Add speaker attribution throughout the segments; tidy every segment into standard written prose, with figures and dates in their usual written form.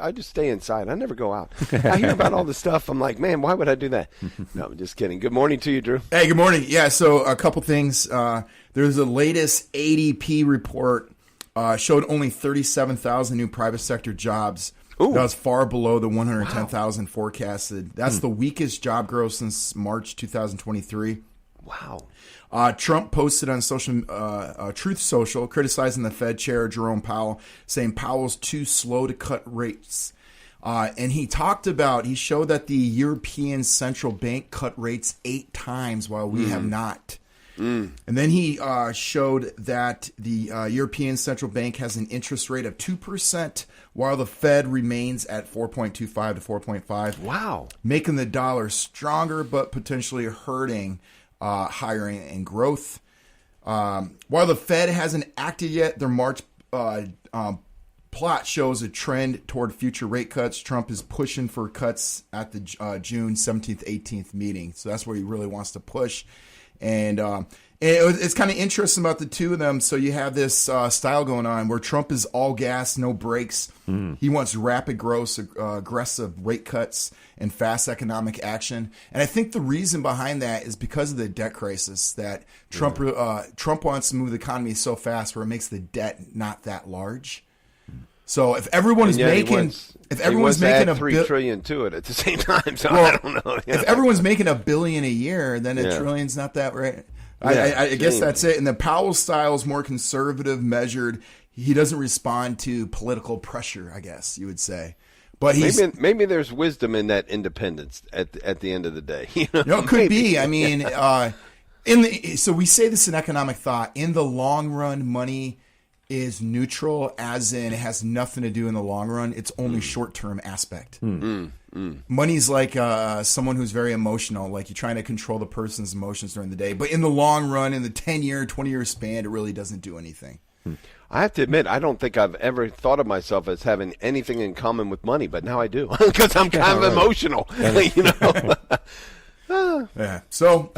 Speaker 1: I just stay inside. I never go out. I hear about all this stuff. I'm like, man, why would I do that? No, I'm just kidding. Good morning to you, Drew.
Speaker 2: Hey, good morning. Yeah, so a couple things. There's the latest ADP report showed only 37,000 new private sector jobs. Ooh. That was far below the 110,000 forecasted. That's the weakest job growth since March 2023.
Speaker 1: Wow.
Speaker 2: Trump posted on Truth Social criticizing the Fed chair, Jerome Powell, saying Powell's too slow to cut rates. And he showed that the European Central Bank cut rates 8 times while we have not. And then he showed that the European Central Bank has an interest rate of 2%, while the Fed remains at 4.25 to 4.5.
Speaker 1: Wow.
Speaker 2: Making the dollar stronger, but potentially hurting hiring and growth. While the Fed hasn't acted yet, their March plot shows a trend toward future rate cuts. Trump is pushing for cuts at the June 17th, 18th meeting. So that's where he really wants to push. And it's kind of interesting about the two of them. So you have this style going on where Trump is all gas, no brakes. He wants rapid growth, aggressive rate cuts, and fast economic action. And I think the reason behind that is because of the debt crisis that Trump wants to move the economy so fast where it makes the debt not that large. So if everyone is making
Speaker 1: $3 trillion to it at the same time, so I don't know.
Speaker 2: If everyone's making $1 billion a year, then $1 trillion's not that right. I guess that's it. And the Powell style is more conservative, measured. He doesn't respond to political pressure, I guess you would say. But
Speaker 1: maybe there's wisdom in that independence at the end of the day.
Speaker 2: It could be. I mean, so we say this in economic thought. In the long run, money is neutral, as in it has nothing to do in the long run. It's only short-term aspect. Money's like someone who's very emotional, like you're trying to control the person's emotions during the day. But in the long run, in the 10-year, 20-year span, it really doesn't do anything.
Speaker 1: I have to admit, I don't think I've ever thought of myself as having anything in common with money, but now I do because I'm kind of emotional,
Speaker 2: Yeah, so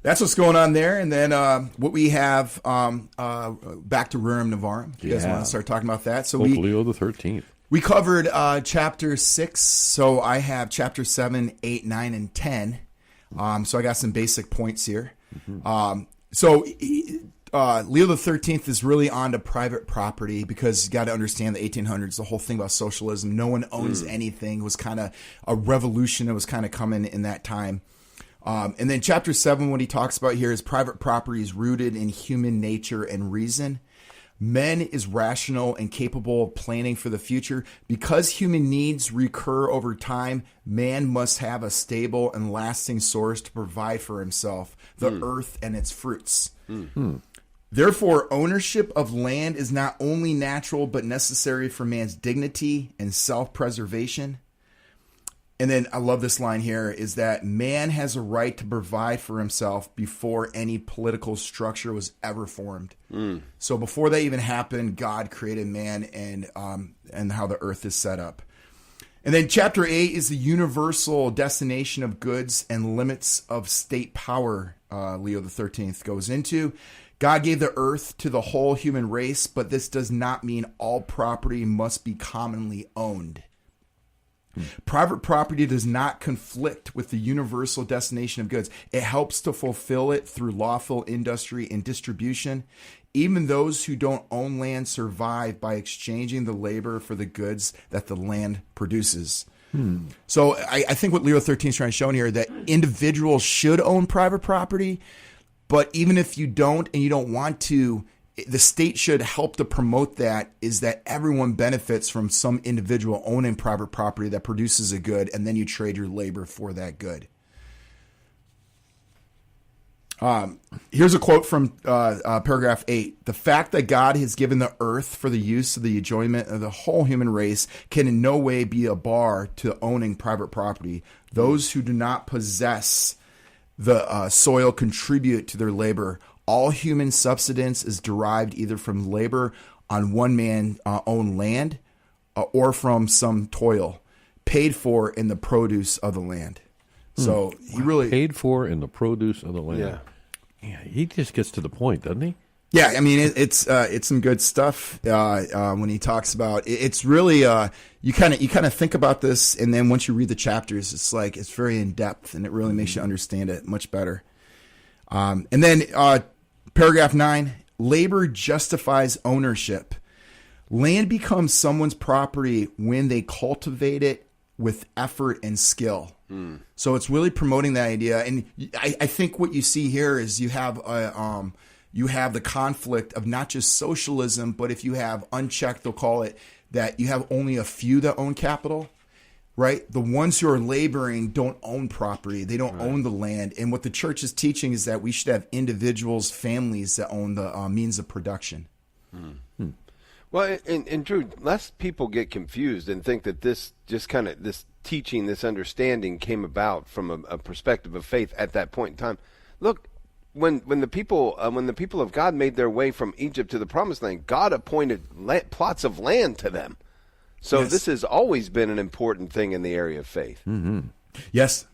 Speaker 2: that's what's going on there. And then what we have, back to Rerum Novarum. You guys want to start talking about that? So
Speaker 3: Leo XIII.
Speaker 2: We covered chapter 6, so I have chapter 7, 8, 9, and 10. So I got some basic points here. Leo XIII is really on to private property because you got to understand the 1800s, the whole thing about socialism. No one owns anything. It was kind of a revolution that was kind of coming in that time. And then chapter 7, what he talks about here is private property is rooted in human nature and reason. Men is rational and capable of planning for the future. Because human needs recur over time, man must have a stable and lasting source to provide for himself, the earth and its fruits. Therefore, ownership of land is not only natural but necessary for man's dignity and self-preservation. And then I love this line here, is that man has a right to provide for himself before any political structure was ever formed. So before that even happened, God created man and how the earth is set up. And then chapter 8 is the universal destination of goods and limits of state power, Leo XIII goes into. God gave the earth to the whole human race, but this does not mean all property must be commonly owned. Private property does not conflict with the universal destination of goods. It helps to fulfill it through lawful industry and distribution. Even those who don't own land survive by exchanging the labor for the goods that the land produces. So I think what Leo XIII is trying to show here, that individuals should own private property, but even if you don't and you don't want to, the state should help to promote that, is that everyone benefits from some individual owning private property that produces a good, and then you trade your labor for that good. Here's a quote from paragraph 8. The fact that God has given the earth for the use of the enjoyment of the whole human race can in no way be a bar to owning private property. Those who do not possess the soil contribute to their labor. All human subsistence is derived either from labor on one man's own land or from some toil paid for in the produce of the land. So he really
Speaker 3: paid for in the produce of the land. Yeah, he just gets to the point, doesn't he?
Speaker 2: Yeah, I mean it's some good stuff when he talks about it's really you kind of think about this, and then once you read the chapters, it's like it's very in depth, and it really makes you understand it much better. And then paragraph 9: labor justifies ownership. Land becomes someone's property when they cultivate it with effort and skill. So it's really promoting that idea, and I think what you see here is you have the conflict of not just socialism, but if you have unchecked, they'll call it that you have only a few that own capital, right? The ones who are laboring don't own property. They don't own the land. And what the church is teaching is that we should have individuals, families that own the means of production.
Speaker 1: Well, and Drew, lest people get confused and think that this teaching, this understanding came about from a perspective of faith at that point in time. Look, when the people of God made their way from Egypt to the Promised Land, God appointed plots of land to them. So this has always been an important thing in the area of faith.
Speaker 2: Yes.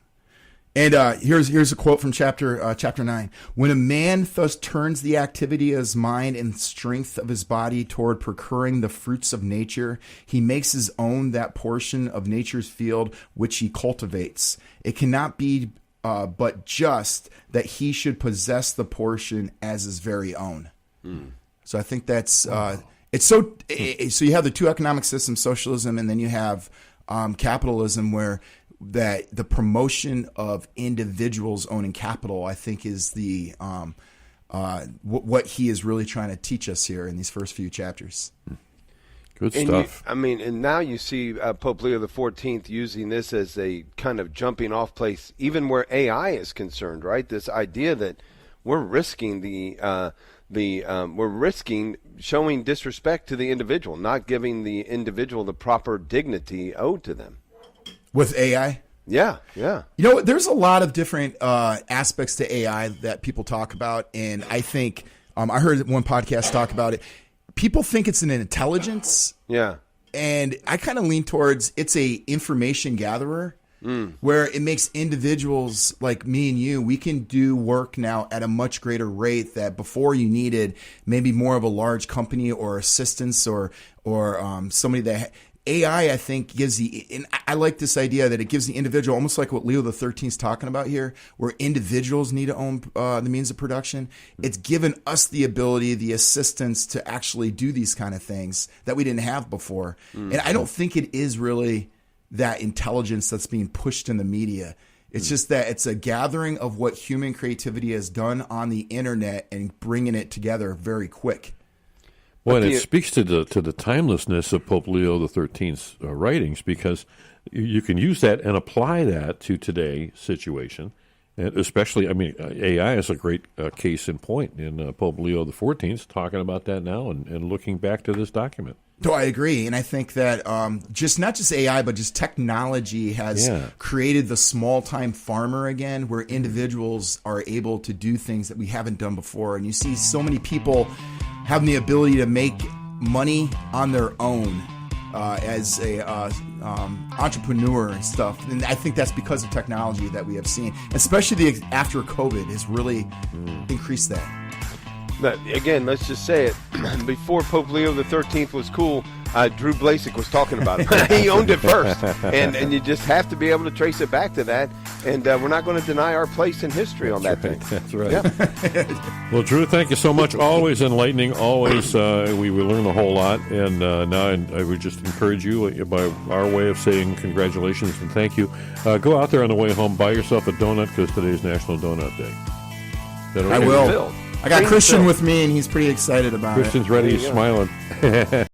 Speaker 2: And here's a quote from chapter 9. When a man thus turns the activity of his mind and strength of his body toward procuring the fruits of nature, he makes his own that portion of nature's field which he cultivates. It cannot be but just that he should possess the portion as his very own. So I think that's it's so you have the two economic systems, socialism, and then you have capitalism, where that the promotion of individuals owning capital, I think, is the what he is really trying to teach us here in these first few chapters.
Speaker 3: Good stuff.
Speaker 1: And now you see Pope Leo XIV using this as a kind of jumping off place, even where AI is concerned, right? This idea that we're risking we're risking showing disrespect to the individual, not giving the individual the proper dignity owed to them.
Speaker 2: With AI?
Speaker 1: Yeah.
Speaker 2: You know, there's a lot of different aspects to AI that people talk about, and I think I heard one podcast talk about it. People think it's an intelligence.
Speaker 1: Yeah.
Speaker 2: And I kind of lean towards it's a information gatherer, where it makes individuals like me and you, we can do work now at a much greater rate that before you needed maybe more of a large company or assistance or somebody that AI, I think, gives and I like this idea that it gives the individual, almost like what Leo XIII is talking about here, where individuals need to own the means of production. It's given us the ability, the assistance to actually do these kind of things that we didn't have before. And I don't think it is really that intelligence that's being pushed in the media. It's just that it's a gathering of what human creativity has done on the internet and bringing it together very quick.
Speaker 3: Well, and it speaks to the timelessness of Pope Leo XIII's writings, because you can use that and apply that to today's situation. And especially, AI is a great case in point in Pope Leo XIV's talking about that now and looking back to this document.
Speaker 2: No, I agree. And I think that not just AI, but just technology has created the small-time farmer again, where individuals are able to do things that we haven't done before. And you see so many people having the ability to make money on their own as a entrepreneur and stuff. And I think that's because of technology that we have seen, especially after COVID has really increased that.
Speaker 1: But again, let's just say it. Before Pope Leo XIII was cool, Drew Blazsik was talking about it. He owned it first. And you just have to be able to trace it back to that. And we're not going to deny our place in history on that thing.
Speaker 3: That's right.
Speaker 1: Yeah.
Speaker 3: Well, Drew, thank you so much. Always enlightening. Always, we learn a whole lot. And now I would just encourage you, by our way of saying congratulations and thank you, go out there on the way home, buy yourself a donut, because today's National Donut Day.
Speaker 2: I will. I got Christian with me, and he's pretty excited about
Speaker 3: Christian's
Speaker 2: it.
Speaker 3: ready. He's smiling.